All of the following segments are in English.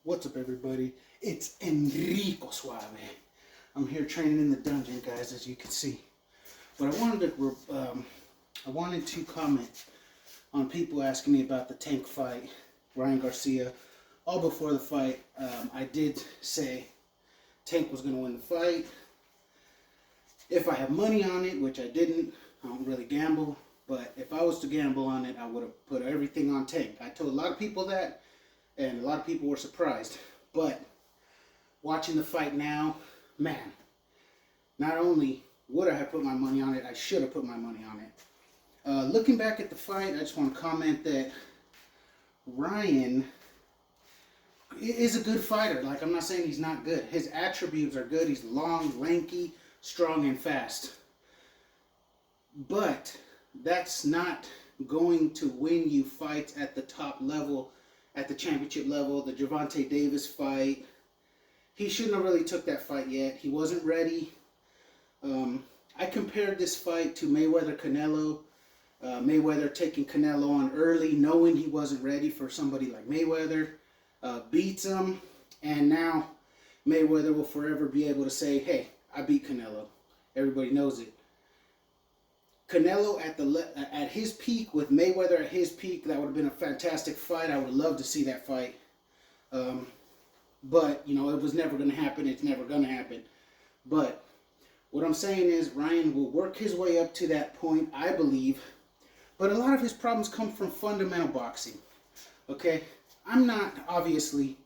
What's up, everybody? It's Enrico Suave. I'm here training in the dungeon, guys, as you can see. But I wanted to comment on people asking me about the Tank fight, Ryan Garcia. All before the fight, I did say Tank was going to win the fight. If I have money on it, which I didn't, I don't really gamble. But if I was to gamble on it, I would have put everything on Tank. I told a lot of people that. And a lot of people were surprised. But watching the fight now, man, not only would I have put my money on it, I should have put my money on it. Looking back at the fight, I just want to comment that Ryan is a good fighter. Like, I'm not saying he's not good. His attributes are good. He's long, lanky, strong, and fast. But that's not going to win you fights at the top level. At the championship level, the Gervante Davis fight, he shouldn't have really took that fight yet. He wasn't ready. I compared this fight to Mayweather-Canelo. Mayweather taking Canelo on early, knowing he wasn't ready for somebody like Mayweather, beats him, and now Mayweather will forever be able to say, hey, I beat Canelo. Everybody knows it. Canelo at his peak with Mayweather at his peak, that would have been a fantastic fight. I would love to see that fight. But, you know, it was never going to happen. It's never going to happen. But what I'm saying is Ryan will work his way up to that point, I believe. But a lot of his problems come from fundamental boxing. Okay? I'm not, obviously,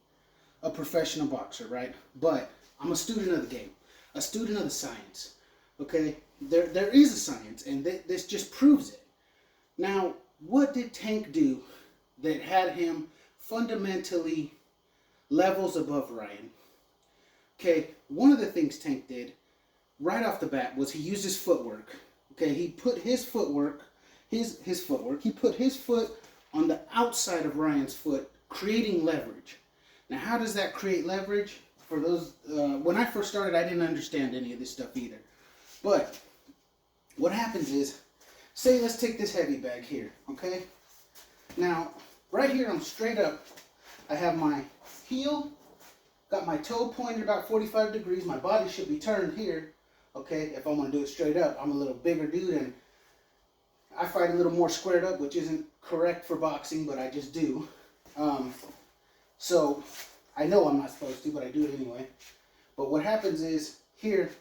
a professional boxer, right? But I'm a student of the game. A student of the science. Okay? There is a science, and this just proves it. Now, what did Tank do that had him fundamentally levels above Ryan? Okay, one of the things Tank did right off the bat was he used his footwork. Okay, he put his footwork, he put his foot on the outside of Ryan's foot, creating leverage. Now, how does that create leverage? For those, when I first started, I didn't understand any of this stuff either. But what happens is, say let's take this heavy bag here, okay? Now, right here I'm straight up. I have my heel, got my toe pointed about 45 degrees. My body should be turned here, okay? If I'm gonna do it straight up, I'm a little bigger dude and I fight a little more squared up, which isn't correct for boxing, but I just do. So I know I'm not supposed to, but I do it anyway. But what happens is here,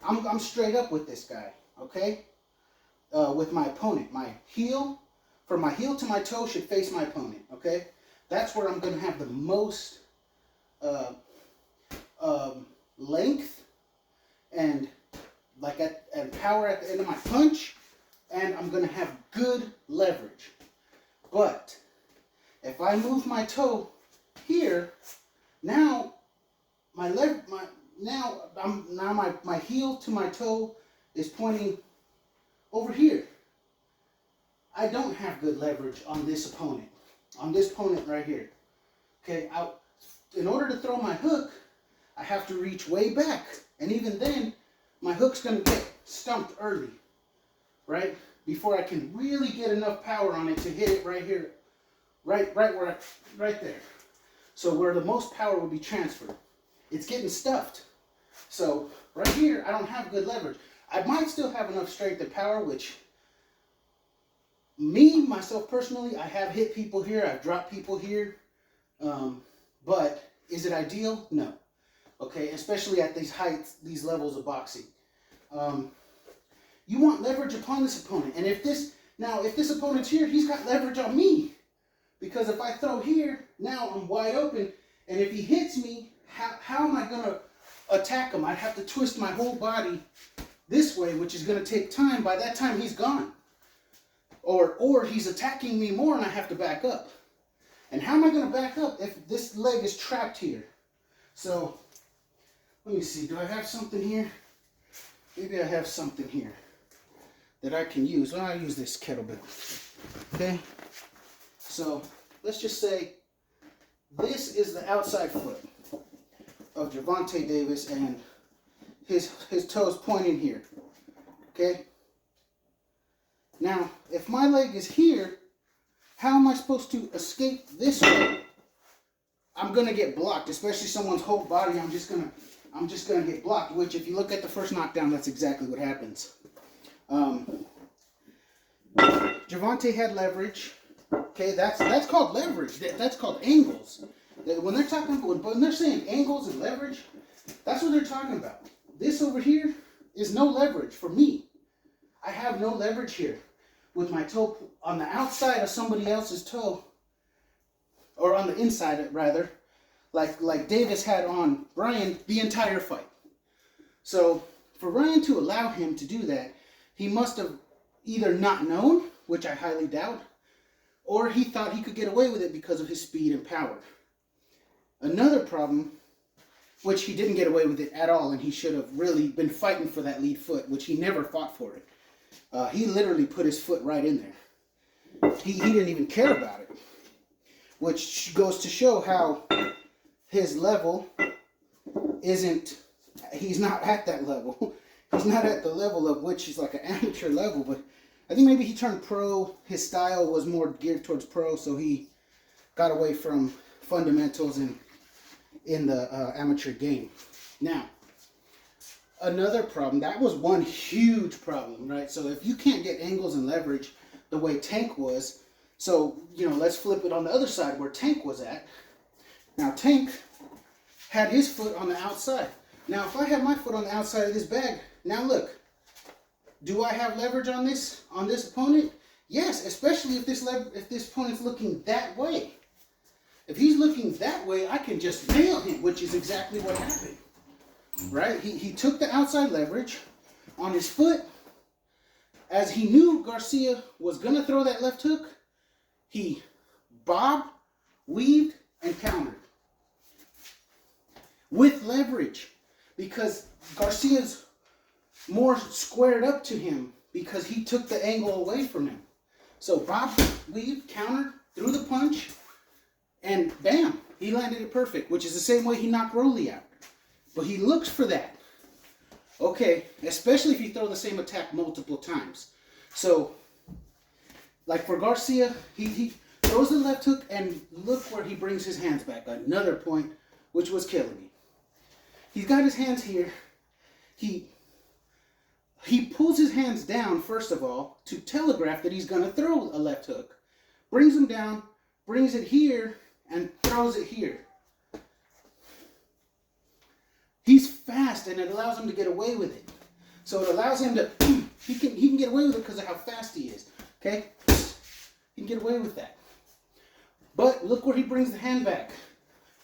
I'm straight up with this guy, okay? With my opponent. My heel, from my heel to my toe should face my opponent, okay? That's where I'm going to have the most length and power at the end of my punch, and I'm going to have good leverage. But if I move my toe here, now my heel to my toe is pointing over here. I don't have good leverage on this opponent. On this opponent right here. Okay, in order to throw my hook, I have to reach way back. And even then, my hook's going to get stumped early. Right? Before I can really get enough power on it to hit it right here. Right there. So where the most power will be transferred. It's getting stuffed. So right here, I don't have good leverage. I might still have enough strength and power, which myself personally, I have hit people here. I've dropped people here. But is it ideal? No. Okay, especially at these heights, these levels of boxing. You want leverage upon this opponent. And if this opponent's here, he's got leverage on me. Because if I throw here, now I'm wide open. And if he hits me, how am I going to attack him? I'd have to twist my whole body this way, which is going to take time. By that time, he's gone. Or he's attacking me more and I have to back up. And how am I going to back up if this leg is trapped here? So, let me see. Do I have something here? Maybe I have something here that I can use. Well, I'll use this kettlebell. Okay? So, let's just say this is the outside foot of Gervante Davis, and his toes pointing here. Okay? Now, if my leg is here, how am I supposed to escape this way I'm gonna get blocked, especially someone's whole body. I'm just gonna get blocked. Which, if you look at the first knockdown, that's exactly what happens. Gervante had leverage. Okay, that's called leverage. That's called angles. When they're talking, when they're saying angles and leverage, that's what they're talking about. This over here is no leverage for me. I have no leverage here with my toe on the outside of somebody else's toe, or on the inside rather, like Davis had on Ryan the entire fight. So for Ryan to allow him to do that, he must have either not known, which I highly doubt, or he thought he could get away with it because of his speed and power. Another problem, which he didn't get away with it at all, and he should have really been fighting for that lead foot, which he never fought for it. He literally put his foot right in there. He didn't even care about it, which goes to show how his level isn't, he's not at that level. He's not at the level of which he's like an amateur level, but I think maybe he turned pro. His style was more geared towards pro, so he got away from fundamentals in the amateur game. Now, another problem, that was one huge problem, right? So if you can't get angles and leverage the way Tank was, so, you know, let's flip it on the other side where Tank was at. Now, Tank had his foot on the outside. Now, if I have my foot on the outside of this bag, now look, do I have leverage on this opponent? Yes, especially if this opponent's looking that way. If he's looking that way, I can just nail him, which is exactly what happened. Right? He took the outside leverage on his foot. As he knew Garcia was going to throw that left hook, he bobbed, weaved, and countered. With leverage. Because Garcia's more squared up to him because he took the angle away from him. So bob, weave, countered, threw the punch, and bam, he landed it perfect, which is the same way he knocked Rolly out. But he looks for that. Okay, especially if you throw the same attack multiple times. So, like for Garcia, he throws the left hook, and look where he brings his hands back. Another point, which was killing me. He's got his hands here. He pulls his hands down, first of all, to telegraph that he's going to throw a left hook. Brings them down, brings it here, and throws it here. He's fast, and it allows him to get away with it. So it allows him to, he can get away with it because of how fast he is. Okay? He can get away with that. But look where he brings the hand back.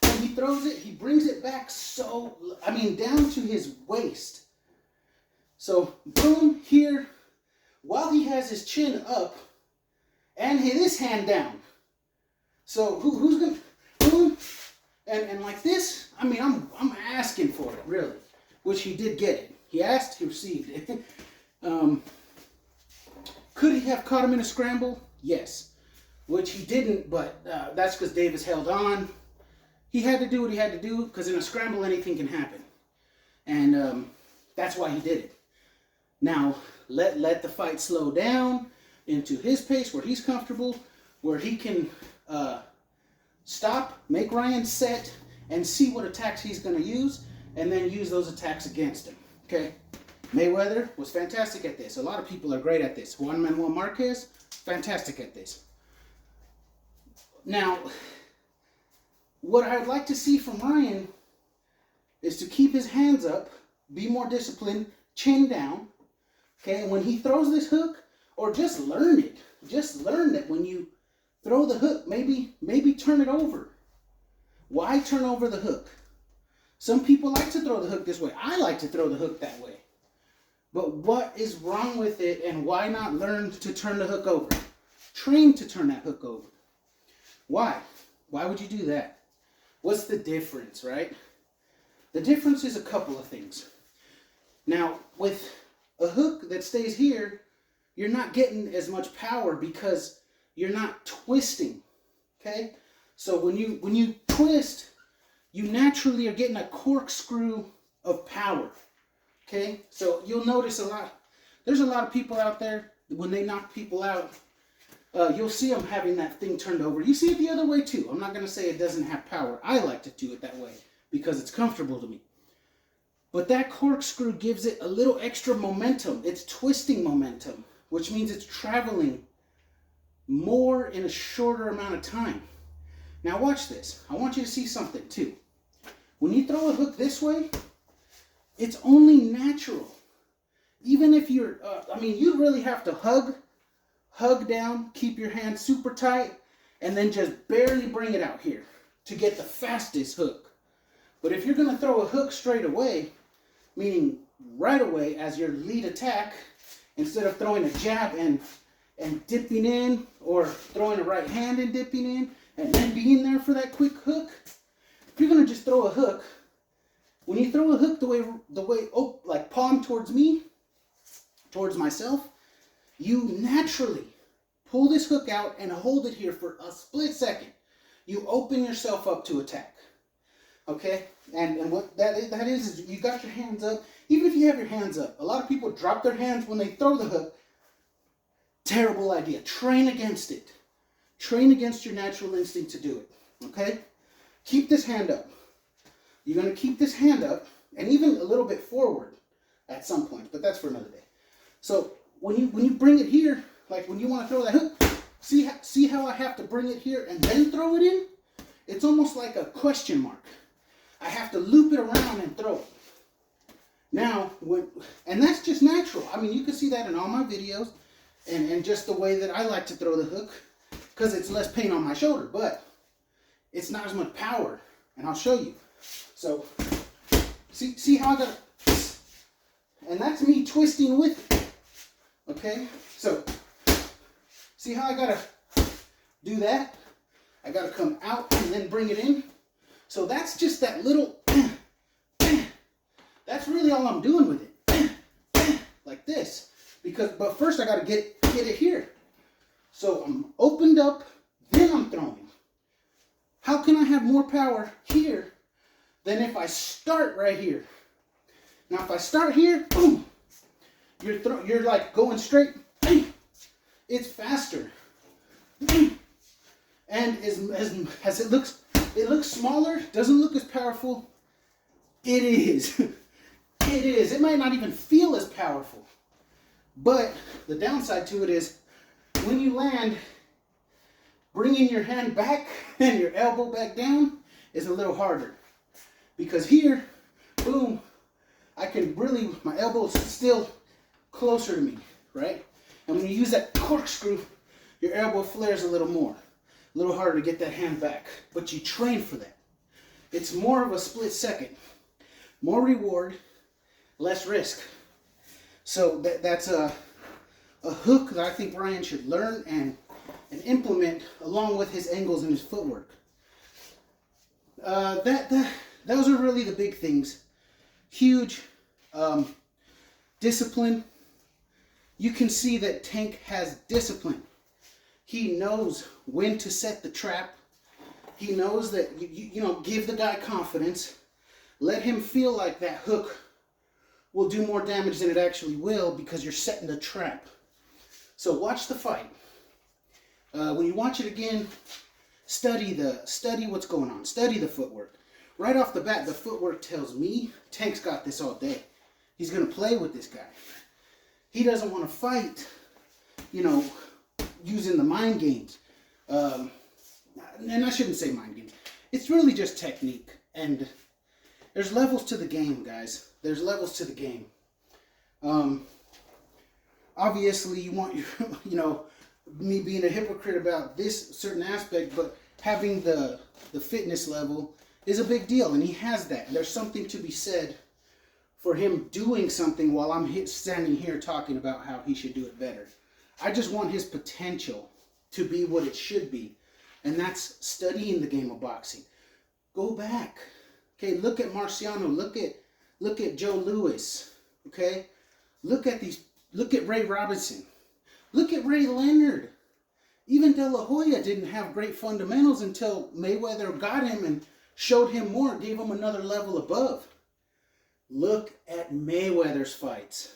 When he throws it, he brings it back down to his waist. So, boom, here, while he has his chin up, and his hand down. So, who's going to, boom, and like this, I mean, I'm asking for it, really, which he did get it. He asked, he received it. Could he have caught him in a scramble? Yes, which he didn't, but that's because Davis held on. He had to do what he had to do, because in a scramble, anything can happen. And that's why he did it. Now, let the fight slow down into his pace, where he's comfortable, where he can stop, make Ryan set, and see what attacks he's going to use, and then use those attacks against him. Okay? Mayweather was fantastic at this. A lot of people are great at this. Juan Manuel Marquez, fantastic at this. Now, what I'd like to see from Ryan is to keep his hands up, be more disciplined, chin down. Okay, and when he throws this hook, or just learn it. Just learn that when you throw the hook, maybe turn it over. Why turn over the hook? Some people like to throw the hook this way. I like to throw the hook that way. But what is wrong with it, and why not learn to turn the hook over? Train to turn that hook over. Why? Why would you do that? What's the difference, right? The difference is a couple of things. Now, with a hook that stays here, you're not getting as much power because you're not twisting, okay? So when you twist, you naturally are getting a corkscrew of power, okay? So you'll notice there's a lot of people out there, when they knock people out, you'll see I'm having that thing turned over. You see it the other way too. I'm not going to say it doesn't have power. I like to do it that way because it's comfortable to me. But that corkscrew gives it a little extra momentum. It's twisting momentum, which means it's traveling more in a shorter amount of time. Now watch this. I want you to see something too. When you throw a hook this way, it's only natural. Even if you're, you really have to hug down, keep your hand super tight, and then just barely bring it out here to get the fastest hook. But if you're going to throw a hook straight away, meaning right away as your lead attack, instead of throwing a jab and dipping in, or throwing a right hand and dipping in, and then being there for that quick hook, if you're going to just throw a hook, when you throw a hook the way like palm towards me, towards myself, you naturally pull this hook out and hold it here for a split second. You open yourself up to attack. Okay? And what that is you got your hands up. Even if you have your hands up, a lot of people drop their hands when they throw the hook. Terrible idea. Train against it. Train against your natural instinct to do it. Okay? Keep this hand up. You're going to keep this hand up and even a little bit forward at some point, but that's for another day. So when you bring it here, like when you want to throw that hook, see how I have to bring it here and then throw it in? It's almost like a question mark. I have to loop it around and throw it. Now, and that's just natural. I mean, you can see that in all my videos and just the way that I like to throw the hook because it's less pain on my shoulder, but it's not as much power, and I'll show you. So, see how I got to, and that's me twisting with it. Okay, so see how I gotta do that? I gotta come out and then bring it in. So that's just that little, that's really all I'm doing with it. Like this. But first I gotta get it here. So I'm opened up, then I'm throwing. How can I have more power here than if I start right here? Now if I start here, boom. You're like going straight. It's faster. And as it looks smaller, doesn't look as powerful. It is. It is. It might not even feel as powerful. But the downside to it is when you land, bringing your hand back and your elbow back down is a little harder. Because here, boom, my elbow's still closer to me, right? And when you use that corkscrew, your elbow flares a little more. A little harder to get that hand back. But you train for that. It's more of a split second. More reward, less risk. So that's a hook that I think Ryan should learn and implement along with his angles and his footwork. Those are really the big things. Huge discipline. You can see that Tank has discipline. He knows when to set the trap. He knows that, give the guy confidence. Let him feel like that hook will do more damage than it actually will because you're setting the trap. So watch the fight. When you watch it again, study what's going on. Study the footwork. Right off the bat, the footwork tells me Tank's got this all day. He's going to play with this guy. He doesn't want to fight, using the mind games. And I shouldn't say mind games. It's really just technique. And there's levels to the game, guys. There's levels to the game. Obviously, you want me being a hypocrite about this certain aspect, but having the fitness level is a big deal, and he has that. And there's something to be said for him doing something while I'm standing here talking about how he should do it better. I just want his potential to be what it should be, and that's studying the game of boxing. Go back. Okay, look at Marciano. Look at Joe Louis. Okay, look at Ray Robinson. Look at Ray Leonard. Even De La Hoya didn't have great fundamentals until Mayweather got him and showed him more, gave him another level above. Look at Mayweather's fights.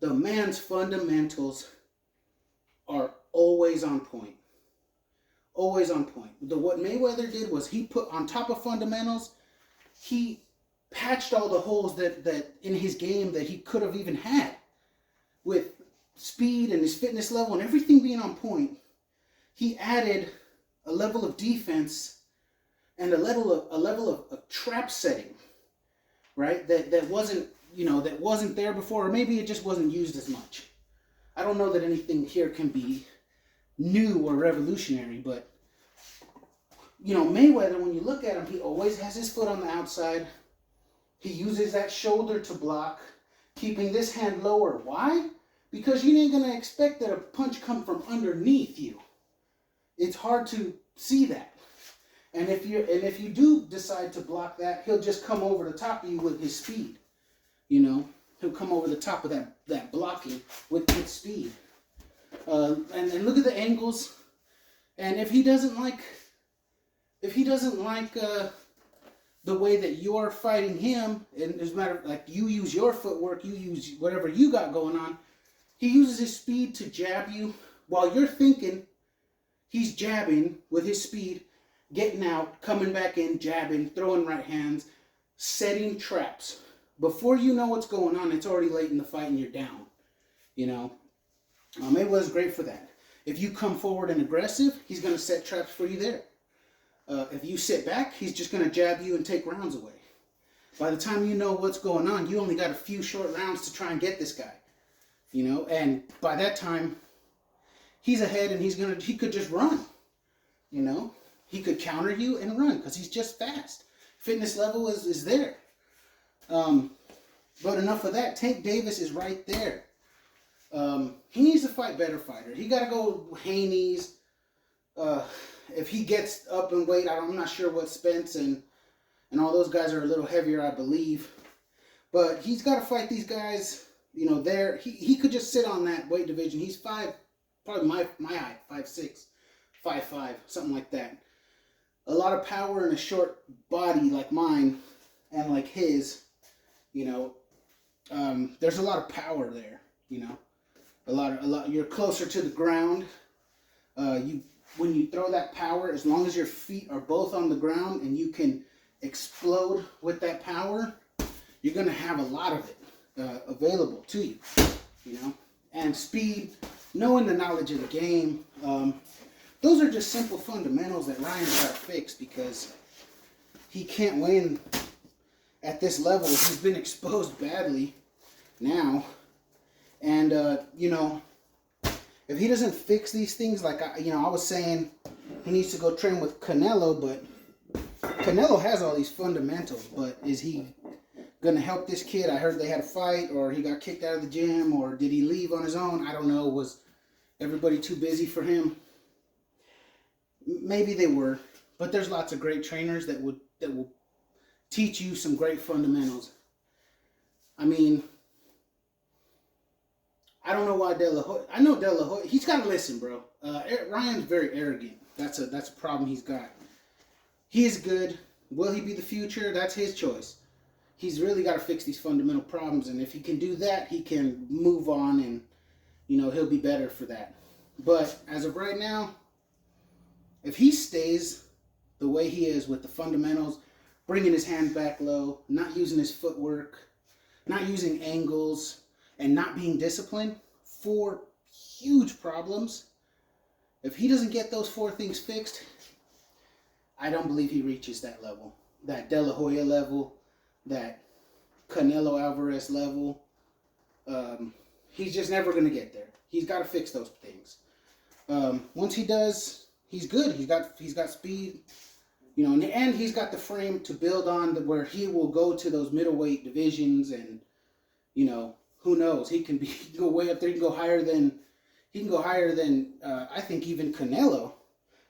The man's fundamentals are always on point. Always on point. What Mayweather did was he put on top of fundamentals, he patched all the holes that in his game that he could have even had, with speed and his fitness level and everything being on point. He added a level of defense and a level of trap setting, right? That wasn't, that wasn't there before, or maybe it just wasn't used as much. I don't know that anything here can be new or revolutionary, but Mayweather, when you look at him, he always has his foot on the outside. He uses that shoulder to block, keeping this hand lower. Why? Because you ain't gonna expect that a punch come from underneath you. It's hard to see that. And if you do decide to block that, he'll just come over the top of you with his speed. He'll come over the top of that blocking with his speed. And look at the angles. And if he doesn't like the way that you're fighting him, and as a matter of, like, you use your footwork, you use whatever you got going on, he uses his speed to jab you while you're thinking he's jabbing with his speed, getting out, coming back in, jabbing, throwing right hands, setting traps. Before you know what's going on, it's already late in the fight and you're down. Mayweather's great for that. If you come forward and aggressive, he's going to set traps for you there. If you sit back, he's just going to jab you and take rounds away. By the time you know what's going on, you only got a few short rounds to try and get this guy. And by that time, he's ahead and he could just run. He could counter you and run because he's just fast. Fitness level is there. But enough of that. Tank Davis is right there. He needs to fight better fighters. He got to go Haney's. If he gets up in weight, I'm not sure what Spence and all those guys are a little heavier, I believe. But he's got to fight these guys, there. He could just sit on that weight division. He's probably my height, 5'6", 5'5", something like that. A lot of power in a short body like mine and like his, there's a lot of power there, a lot. You're closer to the ground. When you throw that power, as long as your feet are both on the ground and you can explode with that power, you're going to have a lot of it available to you, And speed, knowing the knowledge of the game, those are just simple fundamentals that Ryan's got to fix because he can't win at this level. He's been exposed badly now. And, if he doesn't fix these things, like, I was saying, he needs to go train with Canelo, but Canelo has all these fundamentals, but is he going to help this kid? I heard they had a fight, or he got kicked out of the gym, or did he leave on his own? I don't know. Was everybody too busy for him? Maybe they were, but there's lots of great trainers that will teach you some great fundamentals. I don't know why De La Hoya. I know De La Hoya. He's got to listen, bro. Ryan's very arrogant. That's a problem he's got. He is good. Will he be the future? That's his choice. He's really got to fix these fundamental problems, and if he can do that, he can move on, and he'll be better for that. But as of right now, if he stays the way he is with the fundamentals, bringing his hand back low, not using his footwork, not using angles, and not being disciplined, 4 huge problems. If he doesn't get those 4 things fixed, I don't believe he reaches that level. That De La Hoya level, that Canelo Alvarez level. He's just never going to get there. He's got to fix those things. Once he does, he's good. He's got speed, and he's got the frame to build on where he will go to those middleweight divisions, and who knows? He can go way up there. He can go higher than I think even Canelo.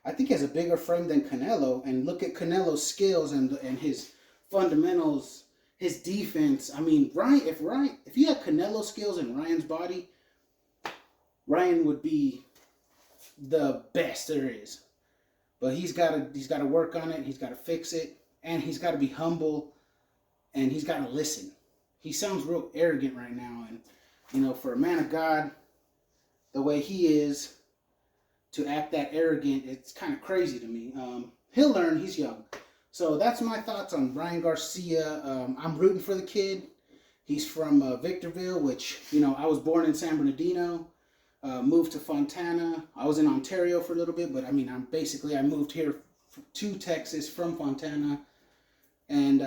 I think he has a bigger frame than Canelo. And look at Canelo's skills and his fundamentals, his defense. If you had Canelo skills in Ryan's body, Ryan would be the best there is. But he's got to work on it. He's got to fix it, and he's got to be humble, and he's got to listen. He sounds real arrogant right now, and for a man of God, the way he is, to act that arrogant, it's kind of crazy to me. He'll learn. He's young. So that's my thoughts on Ryan Garcia. I'm rooting for the kid. He's from Victorville, which, you know, I was born in San Bernardino, moved to Fontana. I was in Ontario for a little bit, but I mean, I moved here to Texas from Fontana. And,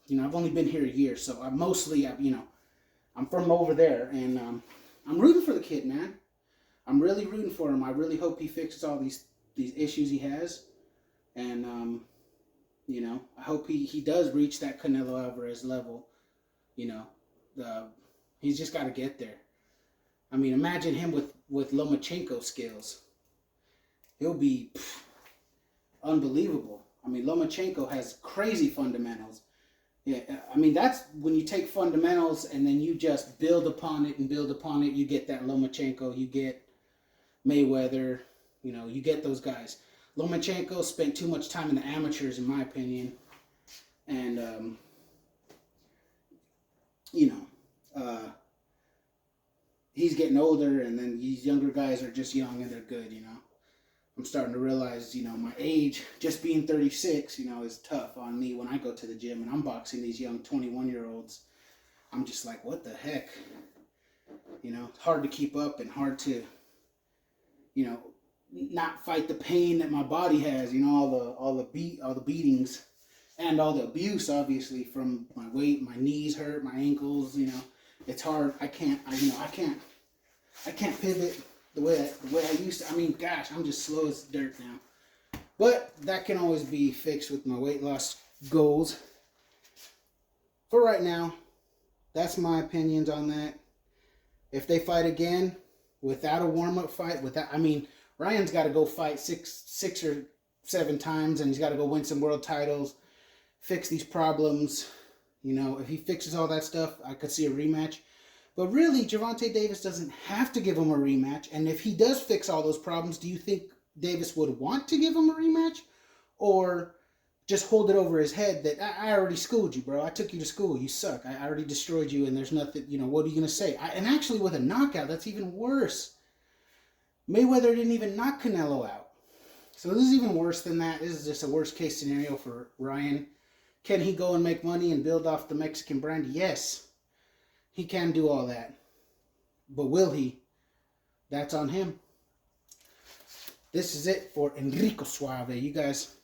you know, I've only been here a year, so I'm mostly, you know, I'm from over there. And I'm rooting for the kid, man. I'm really rooting for him. I really hope he fixes all these issues he has. And, you know, I hope he does reach that Canelo Alvarez level. You know, he's just got to get there. I mean, imagine him with Lomachenko skills. He'll be unbelievable. I mean, Lomachenko has crazy fundamentals. Yeah, I mean, that's when you take fundamentals and then you just build upon it and build upon it. You get that Lomachenko, you get Mayweather, you know, you get those guys. Lomachenko spent too much time in the amateurs, in my opinion. And, you know, he's getting older, and then these younger guys are just young and they're good, you know. I'm starting to realize, you know, my age, just being 36, you know, is tough on me when I go to the gym and I'm boxing these young 21-year-olds. I'm just like, what the heck? You know, it's hard to keep up and hard to, you know, not fight the pain that my body has, you know, all the beatings and all the abuse, obviously, from my weight. My knees hurt, my ankles, you know. It's hard. I can't pivot the way I used to. I mean, gosh, I'm just slow as dirt now. But that can always be fixed with my weight loss goals. For right now, that's my opinions on that. If they fight again without a warm-up fight, I mean, Ryan's got to go fight six or 7 times, and he's got to go win some world titles, fix these problems. You know, if he fixes all that stuff, I could see a rematch. But really, Gervante Davis doesn't have to give him a rematch. And if he does fix all those problems, do you think Davis would want to give him a rematch? Or just hold it over his head that, I already schooled you, bro. I took you to school. You suck. I already destroyed you, and there's nothing, you know, what are you going to say? And actually, with a knockout, that's even worse. Mayweather didn't even knock Canelo out. So this is even worse than that. This is just a worst case scenario for Ryan. Can he go and make money and build off the Mexican brand? Yes. He can do all that. But will he? That's on him. This is it for Enrico Suave. You guys,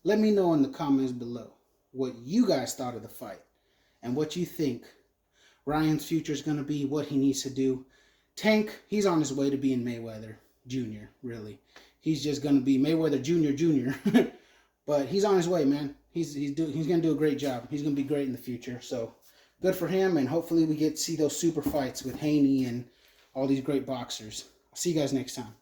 let me know in the comments below what you guys thought of the fight and what you think Ryan's future is going to be, what he needs to do. Tank, he's on his way to being Mayweather Jr., really. He's just going to be Mayweather Jr. But he's on his way, man. He's going to do a great job. He's going to be great in the future. So good for him, and hopefully we get to see those super fights with Haney and all these great boxers. I'll see you guys next time.